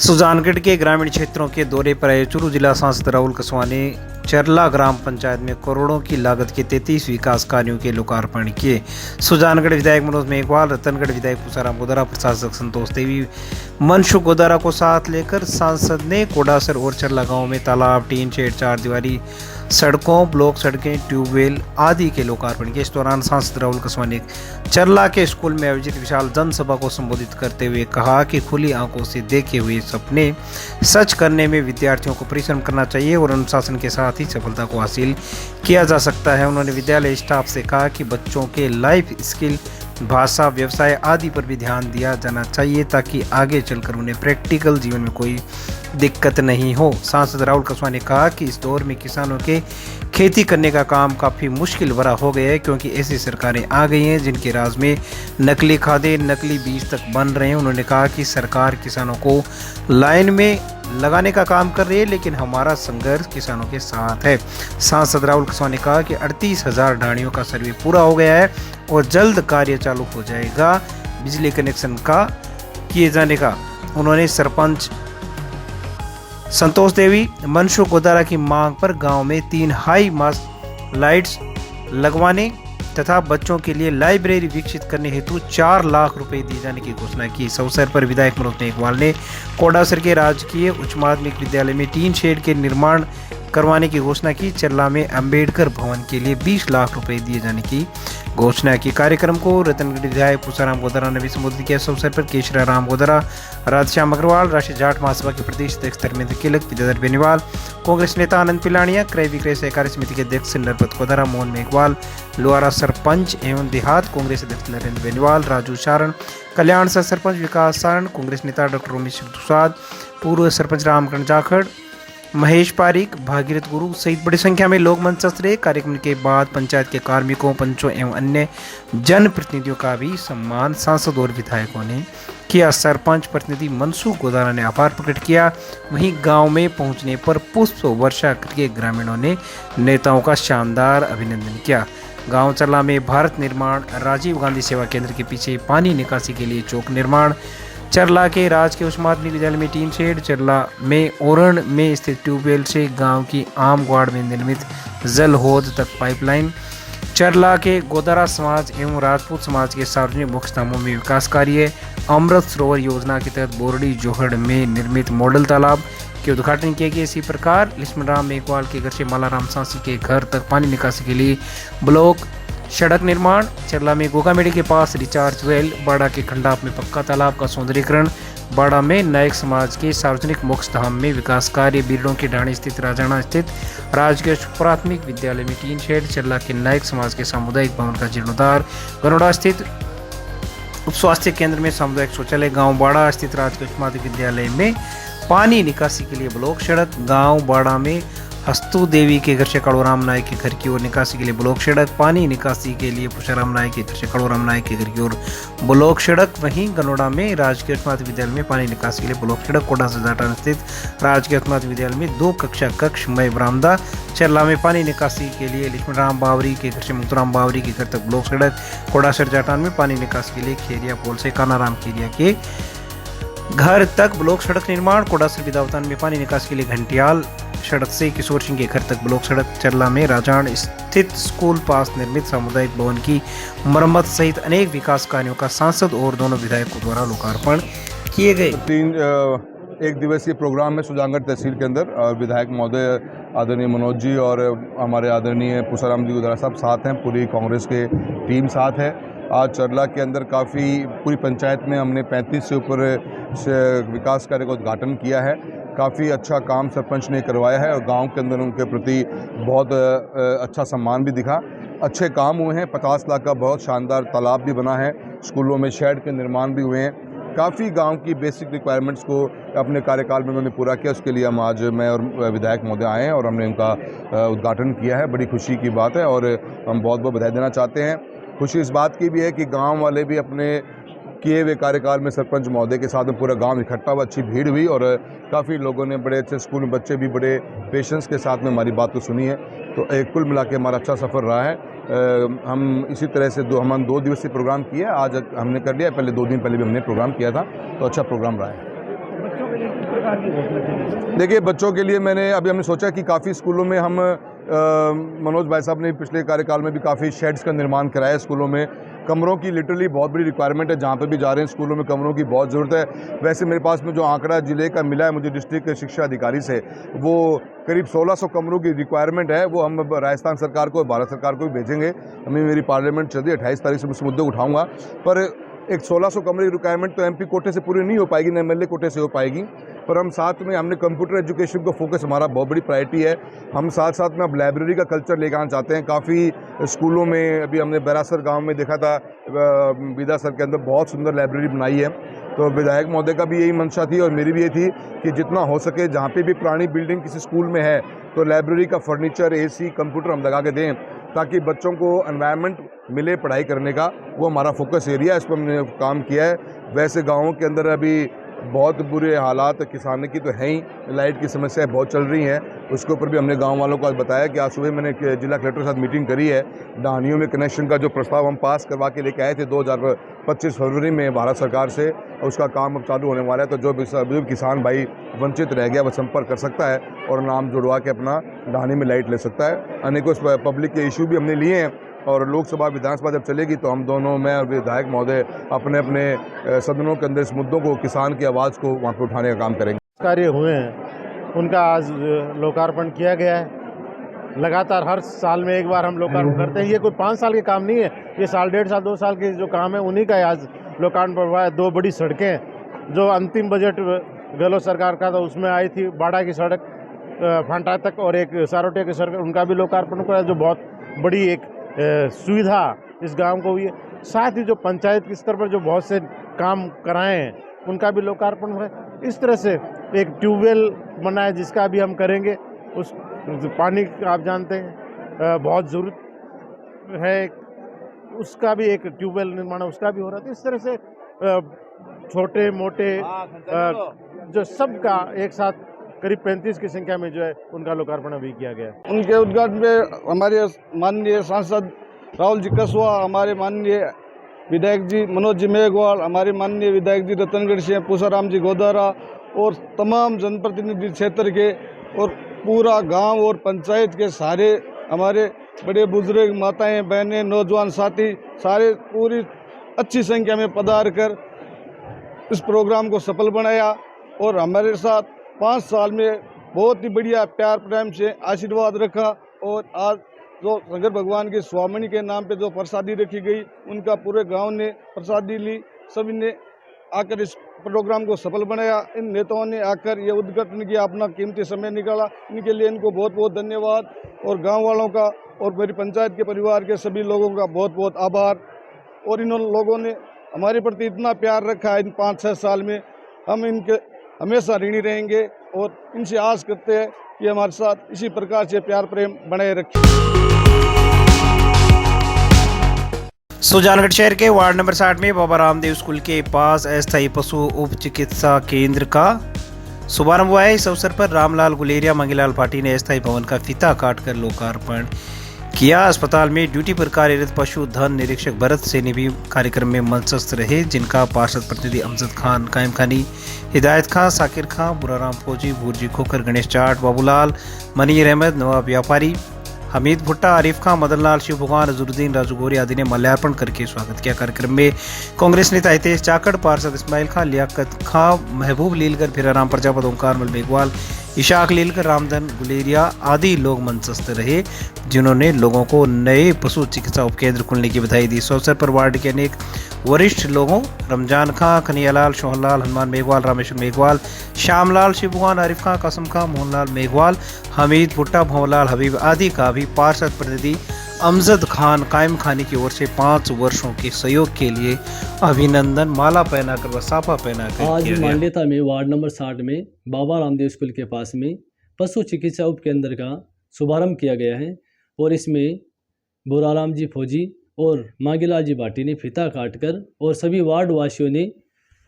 सुजानगढ़ के ग्रामीण क्षेत्रों के दौरे पर आए चूरू जिला सांसद राहुल कस्वा ने चरला ग्राम पंचायत में करोड़ों की लागत के 33 विकास कार्यों के लोकार्पण किए। सुजानगढ़ विधायक मनोज मेघवाल, रतनगढ़ विधायक पूसाराम गोदारा, प्रशासक संतोष देवी, मनसुख गोदारा को साथ लेकर सांसद ने कोडासर और चरला गांव में तालाब, टीन शेड, चार दीवारी सड़कों, ब्लॉक सड़कें, ट्यूबवेल आदि के लोकार्पण किए। इस दौरान सांसद राहुल कस्वा ने चरला के स्कूल में आयोजित विशाल जनसभा को संबोधित करते हुए कहा कि खुली आंखों से देखे हुए सपने सच करने में विद्यार्थियों को परिश्रम करना चाहिए और अनुशासन के साथ ही सफलता को हासिल किया जा सकता है। उन्होंने विद्यालय स्टाफ से कहा कि बच्चों के लाइफ स्किल, भाषा, व्यवसाय आदि पर भी ध्यान दिया जाना चाहिए ताकि आगे चलकर उन्हें प्रैक्टिकल जीवन में कोई दिक्कत नहीं हो। सांसद राहुल कस्वा ने कहा कि इस दौर में किसानों के खेती करने का काम काफ़ी मुश्किल भरा हो गया है क्योंकि ऐसी सरकारें आ गई हैं जिनके राज में नकली खादें, नकली बीज तक बन रहे हैं। उन्होंने कहा कि सरकार किसानों को लाइन में लगाने का काम कर रही है लेकिन हमारा संघर्ष किसानों के साथ है। सांसद राहुल कस्वा ने कहा कि 38,000 ढाणियों का सर्वे पूरा हो गया है और जल्द कार्य चालू हो जाएगा बिजली कनेक्शन का किए जाने का। उन्होंने सरपंच संतोष देवी, मनसुख गोदारा की मांग पर गांव में 3 हाई मास्ट लाइट्स लगवाने तथा बच्चों के लिए लाइब्रेरी विकसित करने हेतु 4 लाख रुपए दिए जाने की घोषणा की। इस अवसर पर विधायक मनोज मेघवाल ने कोडासर के राजकीय उच्च माध्यमिक विद्यालय में टीन शेड के निर्माण करवाने की घोषणा की। चरला में अंबेडकर भवन के लिए 20 लाख रुपए दिए जाने की घोषणा की। कार्यक्रम को रतनगढ़ विधायक पूसाराम गोदारा ने भी संबोधित किया। इस अवसर पर केशरा राम गोदारा, राधश्याम अग्रवाल, राष्ट्रीय जाट महासभा के प्रदेश अध्यक्ष धर्मेंद्र किलक, विद्याधर बेनीवाल, कांग्रेस नेता आनंद पिलानिया, क्रय विक्रय सहकारी समिति के अध्यक्ष नरपत गोदारा, मोहन मेघवाल, लोहारा सरपंच एवं देहात कांग्रेस अध्यक्ष नरेंद्र बेनीवाल, राजू सारण, कल्याण सह सरपंच विकास सारण, कांग्रेस नेता डॉक्टर उमेश दुसाद, पूर्व सरपंच रामकरण जाखड़, महेश पारिक, भागीरथ गुरु सहित बड़ी संख्या में लोग मंचस्थ रहे। कार्यक्रम के बाद पंचायत के कार्मिकों, पंचों एवं अन्य जनप्रतिनिधियों का भी सम्मान सांसद और विधायकों ने किया। सरपंच प्रतिनिधि मनसुख गोदारा ने आभार प्रकट किया। वहीं गांव में पहुंचने पर पुष्प वर्षा करके ग्रामीणों ने नेताओं का शानदार अभिनंदन किया। गांव चरला में भारत निर्माण, राजीव गांधी सेवा केंद्र के पीछे पानी निकासी के लिए चौक निर्माण, चरला के राजकीय उच्च माध्यमिक विद्यालय में टीन शेड, चरला में ओरण में स्थित ट्यूबवेल से गांव की आम ग्वाड़ में निर्मित जल हौद तक पाइपलाइन, चरला के गोदारा समाज एवं राजपूत समाज के सार्वजनिक मुख्य स्थानों में विकास कार्य, अमृत सरोवर योजना के तहत बोरडी जोहड़ में निर्मित मॉडल तालाब के उद्घाटन किए गए। इसी प्रकार लक्ष्मणराम मेघवाल के घर से मालाराम सांसी के घर तक पानी निकासी के लिए ब्लॉक सड़क निर्माण, चरला में गोगामेड़ी के पास रिचार्ज वेल, बाड़ा के खंडाप में पक्का तालाब का सौंदर्यीकरण, बाड़ा में नायक समाज के सार्वजनिक मोक्ष धाम में विकास कार्य, बीरड़ों के ढाणी स्थित राजाना स्थित राजकीय प्राथमिक विद्यालय में टीन शेड, चरला के नायक समाज के सामुदायिक भवन का जीर्णोद्धार, गनोड़ा स्थित उप स्वास्थ्य केंद्र में सामुदायिक शौचालय, गांव बाड़ा स्थित राजकीय उच्च माध्यमिक विद्यालय में पानी निकासी के लिए ब्लॉक सड़क, गांव बाड़ा में हस्तु देवी के घर से कड़ोराम नायक के घर की ओर निकासी के लिए ब्लॉक सड़क, पानी निकासी के लिए पुषाराम नायक के घर से कड़ोराम नायक के घर की ओर ब्लॉक सड़क। वहीं गनोड़ा में राजकीय उच्च माध्यमिक विद्यालय में पानी निकासी के लिए ब्लॉक सड़क, कोटा से जाटान स्थित राजकीय उच्च माध्यमिक विद्यालय में 2 कक्षा कक्ष मय बरामदा, चरला में पानी निकासी के लिए लक्ष्मणराम बावरी के घर से मुक्तराम बावरी के घर तक ब्लॉक सड़क, कोडासर जाटान में पानी निकासी के लिए खेरिया पोल से कानाराम खेरिया के घर तक ब्लॉक सड़क निर्माण, कोडासर विदावतान में पानी निकासी के लिए घंटियाल सड़क से किशोर सिंह के घर तक ब्लॉक सड़क, चरला में राजान स्थित स्कूल पास निर्मित सामुदायिक भवन की मरम्मत सहित अनेक विकास कार्यों का सांसद और दोनों विधायकों द्वारा लोकार्पण किए गए। 1 दिवसीय प्रोग्राम में सुजानगढ़ तहसील के अंदर विधायक महोदय आदरणीय मनोज जी और हमारे आदरणीय पूसाराम जी गोदारा साहब साथ हैं, पूरी कांग्रेस के टीम साथ है। आज चरला के अंदर काफ़ी पूरी पंचायत में हमने 35 से ऊपर विकास कार्य का उद्घाटन किया है। काफ़ी अच्छा काम सरपंच ने करवाया है और गांव के अंदर उनके प्रति बहुत अच्छा सम्मान भी दिखा। अच्छे काम हुए हैं। 50 लाख का बहुत शानदार तालाब भी बना है, स्कूलों में शेड के निर्माण भी हुए हैं। काफ़ी गांव की बेसिक रिक्वायरमेंट्स को अपने कार्यकाल में उन्होंने पूरा किया। उसके लिए हम आज मैं और विधायक महोदय आए हैं और हमने उनका उद्घाटन किया है। बड़ी खुशी की बात है और हम बहुत बहुत बधाई देना चाहते हैं। खुशी इस बात की भी है कि गाँव वाले भी अपने किए हुए कार्यकाल में सरपंच महोदय के साथ में पूरा गांव इकट्ठा हुआ, अच्छी भीड़ हुई और काफ़ी लोगों ने बड़े अच्छे स्कूल में बच्चे भी बड़े पेशेंस के साथ में हमारी बात को सुनी है। तो एक कुल मिला के हमारा अच्छा सफ़र रहा है। हम इसी तरह से 2 दिवसीय प्रोग्राम किए, आज हमने कर लिया। पहले 2 दिन पहले भी हमने प्रोग्राम किया था, तो अच्छा प्रोग्राम रहा है। प्रकार की घोषणा? देखिए, बच्चों के लिए हमने सोचा कि काफ़ी स्कूलों में हम मनोज भाई साहब ने पिछले कार्यकाल में भी काफ़ी शेड्स का निर्माण कराया स्कूलों में। कमरों की लिटरली बहुत बड़ी रिक्वायरमेंट है, जहाँ पे भी जा रहे हैं स्कूलों में कमरों की बहुत ज़रूरत है। वैसे मेरे पास में जो आंकड़ा जिले का मिला है मुझे डिस्ट्रिक्ट शिक्षा अधिकारी से, वो करीब 1600 कमरों की रिक्वायरमेंट है। वो हम राजस्थान सरकार को, भारत सरकार को भी भेजेंगे। मेरी पार्लियामेंट चल रही है, 28 तारीख से उस मुद्दे को उठाऊँगा। पर एक 1600 कमरे की रिक्वायरमेंट तो एमपी कोटे से पूरी नहीं हो पाएगी, न एमएलए कोटे से हो पाएगी। पर हम साथ में हमने कंप्यूटर एजुकेशन को फोकस, हमारा बहुत बड़ी प्रायोरिटी है। हम साथ साथ में अब लाइब्रेरी का कल्चर लेकर आना चाहते हैं। काफ़ी स्कूलों में अभी हमने बैरासर गांव में देखा था, विदासर के अंदर बहुत सुंदर लाइब्रेरी बनाई है। तो विधायक महोदय का भी यही मंशा थी और मेरी भी ये थी कि जितना हो सके जहाँ पे भी पुरानी बिल्डिंग किसी स्कूल में है तो लाइब्रेरी का फर्नीचर, एसी, कंप्यूटर हम लगा के दें, ताकि बच्चों को एनवायरनमेंट मिले पढ़ाई करने का। वो हमारा फोकस एरिया है, इस पर हमने काम किया है। वैसे गाँवों के अंदर अभी बहुत बुरे हालात किसानी की तो है ही, लाइट की समस्याएं बहुत चल रही हैं। उसके ऊपर भी हमने गांव वालों को आज बताया कि आज सुबह मैंने जिला कलेक्टर के साथ मीटिंग करी है। डाहनियों में कनेक्शन का जो प्रस्ताव हम पास करवा के लेके आए थे 2025 फरवरी में भारत सरकार से, उसका काम अब चालू होने वाला है। तो जो किसान भाई वंचित रह गया वह संपर्क कर सकता है और नाम जुड़वा के अपना डाहनी में लाइट ले सकता है। अनेकों पब्लिक के इशू भी हमने लिए हैं और लोकसभा विधानसभा जब चलेगी तो हम दोनों, मैं और विधायक महोदय, अपने अपने सदनों के अंदर इस मुद्दों को, किसान की आवाज़ को वहाँ पर उठाने का काम करेंगे। कार्य हुए हैं उनका आज लोकार्पण किया गया है। लगातार हर साल में एक बार हम लोकार्पण करते हैं। ये कोई 5 साल के काम नहीं है, ये साल, 1.5 साल, 2 साल के जो काम है उन्हीं का आज लोकार्पण हुआ है। 2 बड़ी सड़कें जो अंतिम बजट गहलोत सरकार का था उसमें आई थी, बाड़ा की सड़क फांटा तक और एक सारोटिया की सड़क, उनका भी लोकार्पण हुआ है, जो बहुत बड़ी एक सुविधा इस गांव को हुई है। साथ ही जो पंचायत के स्तर पर जो बहुत से काम कराए हैं उनका भी लोकार्पण हुआ है। इस तरह से एक ट्यूबवेल बना है जिसका भी हम करेंगे। उस पानी का आप जानते हैं बहुत ज़रूरत है, उसका भी एक ट्यूबवेल निर्माण है, उसका भी हो रहा था। इस तरह से छोटे मोटे जो सबका एक साथ करीब 35 की संख्या में जो है उनका लोकार्पण अभी किया गया। उनके उद्घाटन में हमारे माननीय सांसद राहुल जी कसवा, हमारे माननीय विधायक जी मनोज जी मेघवाल, हमारे माननीय विधायक जी रतनगढ़ सिंह, पूसाराम जी गोदारा और तमाम जनप्रतिनिधि क्षेत्र के और पूरा गांव और पंचायत के सारे हमारे बड़े बुजुर्ग, माताएं, बहनें, नौजवान साथी सारे पूरी अच्छी संख्या में पधार कर इस प्रोग्राम को सफल बनाया और हमारे साथ 5 साल में बहुत ही बढ़िया प्यार प्रेम से आशीर्वाद रखा। और आज जो शंकर भगवान की स्वामिनी के नाम पे जो प्रसादी रखी गई, उनका पूरे गांव ने प्रसादी ली, सभी ने आकर इस प्रोग्राम को सफल बनाया। इन नेताओं ने आकर ये उद्घाटन किया, अपना कीमती समय निकाला, इनके लिए इनको बहुत बहुत धन्यवाद। और गाँव वालों का और मेरी पंचायत के परिवार के सभी लोगों का बहुत बहुत आभार। और इन लोगों ने हमारे प्रति इतना प्यार रखा है इन 5-6 साल में, हम इनके हमेशा ऋणी रहेंगे और इनसे आस करते हैं कि हमारे साथ इसी प्रकार से प्यार प्रेम बनाए रखें। सुजानगढ़ शहर के वार्ड नंबर 60 में बाबा रामदेव स्कूल के पास अस्थायी पशु उप चिकित्सा केंद्र का शुभारंभ हुआ है। इस अवसर पर रामलाल गुलेरिया, मंगीलाल पाटी ने अस्थायी भवन का फीता काटकर लोकार्पण किया। अस्पताल में ड्यूटी पर कार्यरत पशुधन निरीक्षक भरत सैनी भी कार्यक्रम में मंचस्थ रहे, जिनका पार्षद प्रतिनिधि अमजद खान, कायम खानी, हिदायत खान, साकिर खान, बुराराम फौजी, भूरजी खोकर, गणेश जाट, बाबूलाल, मनीर अहमद, नवाब व्यापारी, हमीद भुट्टा, आरिफ खान, मदन लाल, शिव भगवान, अजरुद्दीन, राजू गोरी आदि ने माल्यार्पण करके स्वागत किया। कार्यक्रम में कांग्रेस नेता हितेश चाकड़, पार्षद इस्माइल खान, लियाकत खां, महबूब लीलकर, फिराराम प्रजापत, ओंकार मल मेघवाल, इशाक लीलकर, रामधन गुलेरिया आदि लोग मंचस्थ रहे, जिन्होंने लोगों को नए पशु चिकित्सा उपकेंद्र खुलने की बधाई दी। इस अवसर पर वार्ड के अनेक वरिष्ठ लोगों रमजान खां, कन्हैयालाल, सोहनलाल, हनुमान मेघवाल, रामेश्वर मेघवाल, श्यामलाल, शिवभगवान, आरिफ खां, कसम खां, मोहनलाल मेघवाल, हमीद भुट्टा, भंवरलाल हबीब आदि का भी पार्षद प्रतिनिधि अमजद खान, कायम खानी की ओर से 5 वर्षों के सहयोग के लिए अभिनंदन माला पहनाकर व साफा पहनाकर आज मांडेता में वार्ड नंबर 60 में बाबा रामदेव स्कूल के पास में पशु चिकित्सा उपकेंद्र का शुभारंभ किया गया है और इसमें बुराराम जी फौजी और मांगीलाल जी भाटी ने फीता काटकर और सभी वार्ड वासियों ने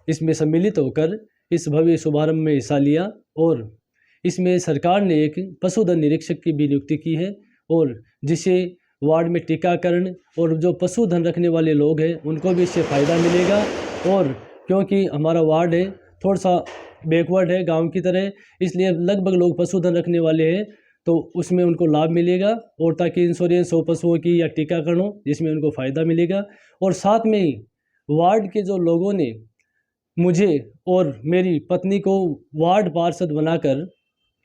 इसमें सम्मिलित होकर इस भव्य शुभारंभ में हिस्सा लिया। और इसमें सरकार ने एक पशुधन निरीक्षक की भी नियुक्ति की है और जिसे वार्ड में टीकाकरण और जो पशुधन रखने वाले लोग हैं उनको भी इससे फ़ायदा मिलेगा। और क्योंकि हमारा वार्ड है थोड़ा सा बैकवर्ड है गांव की तरह, इसलिए लगभग लोग पशुधन रखने वाले हैं, तो उसमें उनको लाभ मिलेगा। और ताकि इंश्योरेंस हो पशुओं की या टीकाकरण हो, जिसमें उनको फ़ायदा मिलेगा। और साथ में ही वार्ड के जो लोगों ने मुझे और मेरी पत्नी को वार्ड पार्षद बनाकर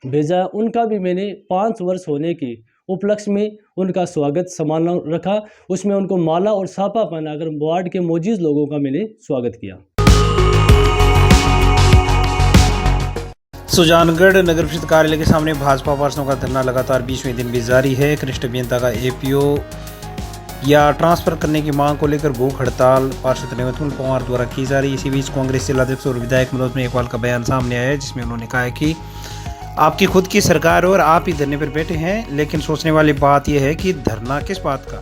भेजा, उनका भी मैंने 5 वर्ष होने के उपलक्ष्य में उनका स्वागत सम्मान रखा। उसमें उनको माला और साफा पहनाकर वार्ड के मौजूद लोगों का मैंने स्वागत किया। सुजानगढ़ नगर परिषद कार्यालय के सामने भाजपा पार्षदों का धरना लगातार 20वें दिन भी जारी है। कनिष्ठ अभियंता का एपीओ या ट्रांसफर करने की मांग को लेकर भूख हड़ताल पार्षद निवृत्त पवार द्वारा की जा रही है। इसी बीच कांग्रेस जिलाध्यक्ष और विधायक मनोज मेघवाल का बयान सामने आया है, जिसमें उन्होंने कहा है कि आपकी खुद की सरकार और आप ही धरने पर बैठे हैं, लेकिन सोचने वाली बात यह है कि धरना किस बात का।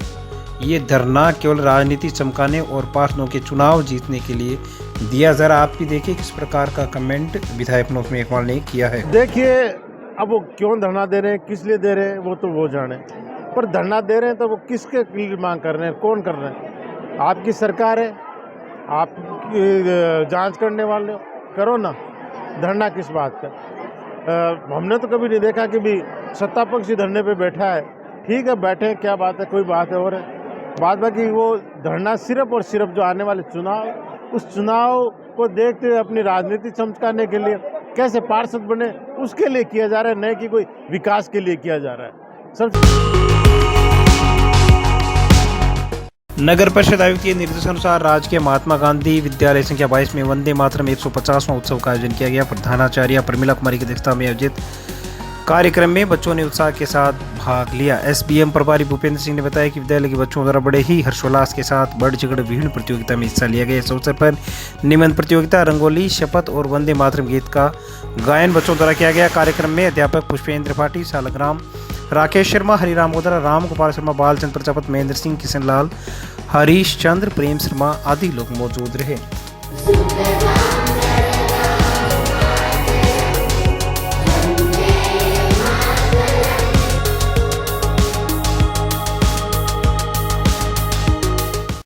ये धरना केवल राजनीति चमकाने और पार्षदों के चुनाव जीतने के लिए दिया। जरा आप भी देखिए किस प्रकार का कमेंट विधायक मनोज मेघवाल ने किया है। देखिए, अब वो क्यों धरना दे रहे हैं, किस लिए दे रहे हैं, वो तो वो जाने, पर धरना दे रहे हैं तो वो किसके लिए मांग कर रहे हैं, कौन कर रहे हैं? आपकी सरकार है, आप जांच करने वाले हो, करो ना। धरना किस बात का? हमने तो कभी नहीं देखा कि भी सत्ता पक्ष ही धरने पे बैठा है। ठीक है, बैठे, क्या बात है, कोई बात है। और बात बाकी वो धरना सिर्फ और सिर्फ जो आने वाले चुनाव, उस चुनाव को देखते हुए अपनी राजनीति चमकाने के लिए कैसे पार्षद बने, उसके लिए किया जा रहा है, न कि कोई विकास के लिए किया जा रहा है। सब नगर परिषद आयुक्त के निर्देशानुसार राजकीय महात्मा गांधी विद्यालय संख्या 22 में वंदे मातरम 150वां उत्सव का आयोजन किया गया। प्रधानाचार्य प्रमिला कुमारी की अध्यक्षता में आयोजित कार्यक्रम में बच्चों ने उत्साह के साथ भाग लिया। एसबीएम प्रभारी भूपेंद्र सिंह ने बताया कि विद्यालय के बच्चों द्वारा बड़े ही हर्षोल्लास के साथ बढ़ चढ़ विभिन्न प्रतियोगिता में हिस्सा लिया गया। इस अवसर पर निबंध प्रतियोगिता, रंगोली, शपथ और वंदे मातरम गीत का गायन बच्चों द्वारा किया गया। कार्यक्रम में अध्यापक पुष्पेंद्र त्रिपाठी, सालग्राम राकेश शर्मा, हरिराम गोदरा, राम गोपाल शर्मा, बालचंद्र प्रजापत, महेंद्र सिंह, किशन लाल, हरीश चंद्र, प्रेम शर्मा आदि लोग मौजूद रहे।